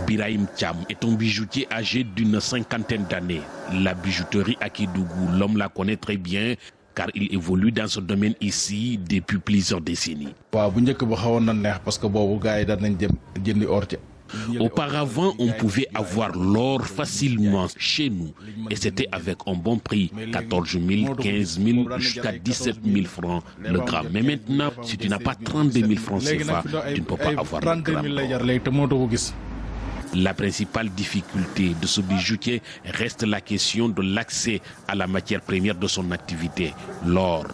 Birahim Thiam est un bijoutier âgé d'une cinquantaine d'années. La bijouterie à Kédougou, l'homme la connaît très bien car il évolue dans ce domaine ici depuis plusieurs décennies. Auparavant, on pouvait avoir l'or facilement chez nous et c'était avec un bon prix, 14 000, 15 000 jusqu'à 17 000 francs le gramme. Mais maintenant, si tu n'as pas 32 000 francs CFA, tu ne peux pas avoir le gramme. La principale difficulté de ce bijoutier reste la question de l'accès à la matière première de son activité, l'or.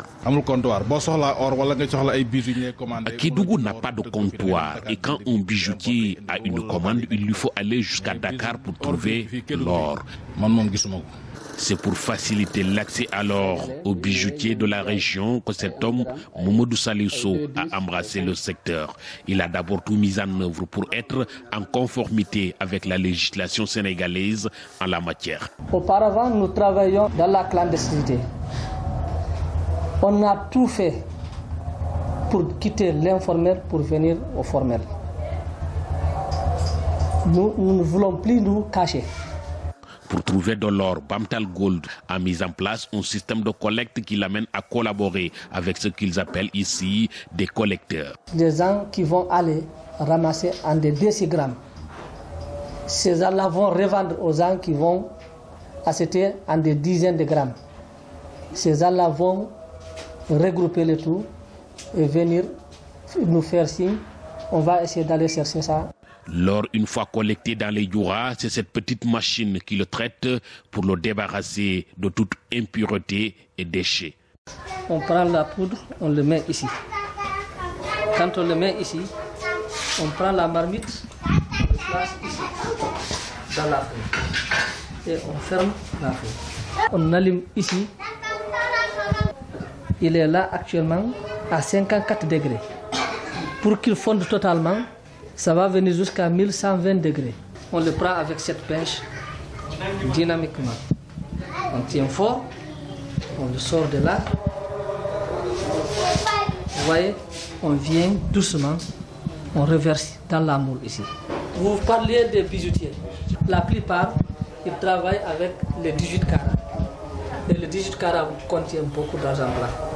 Kédougou n'a pas de comptoir et quand un bijoutier a une commande, il lui faut aller jusqu'à Dakar pour trouver l'or. C'est pour faciliter l'accès alors aux bijoutiers de la région que cet homme, Mamadou Salissou, a embrassé le secteur. Il a d'abord tout mis en œuvre pour être en conformité avec la législation sénégalaise en la matière. Auparavant, nous travaillions dans la clandestinité. On a tout fait pour quitter l'informel pour venir au formel. Nous ne voulons plus nous cacher. Pour trouver de l'or, Bamtal Gold a mis en place un système de collecte qui l'amène à collaborer avec ce qu'ils appellent ici des collecteurs. Des gens qui vont aller ramasser en des décigrammes. Ces gens-là vont revendre aux gens qui vont acheter en des dizaines de grammes. Ces gens-là vont regrouper le tout et venir nous faire signe. On va essayer d'aller chercher ça. L'or, une fois collecté dans les Youra, c'est cette petite machine qui le traite pour le débarrasser de toute impureté et déchets. On prend la poudre, on le met ici. Quand on le met ici, on prend la marmite, on le place ici, dans la feuille. Et on ferme la feuille. On allume ici. Il est là actuellement à 54 degrés. Pour qu'il fonde totalement, ça va venir jusqu'à 1120 degrés. On le prend avec cette pince dynamiquement. On tient fort, on le sort de là. Vous voyez, on vient doucement, on reverse dans la moule ici. Vous parliez des bijoutiers. La plupart, ils travaillent avec les 18 carats. Et le 18 carats contient beaucoup d'argent blanc.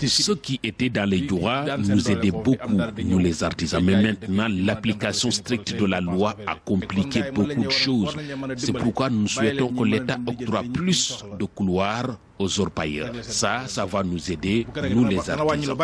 Ceux qui étaient dans les Youra nous aidaient beaucoup, nous les artisans. Mais maintenant, l'application stricte de la loi a compliqué beaucoup de choses. C'est pourquoi nous souhaitons que l'État octroie plus de couloirs aux orpailleurs. Ça va nous aider, nous les artisans.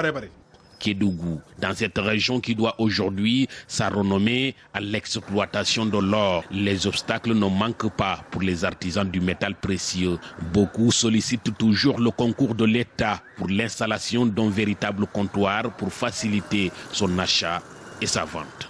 Kédougou, dans cette région qui doit aujourd'hui sa renommée à l'exploitation de l'or. Les obstacles ne manquent pas pour les artisans du métal précieux. Beaucoup sollicitent toujours le concours de l'État pour l'installation d'un véritable comptoir pour faciliter son achat et sa vente.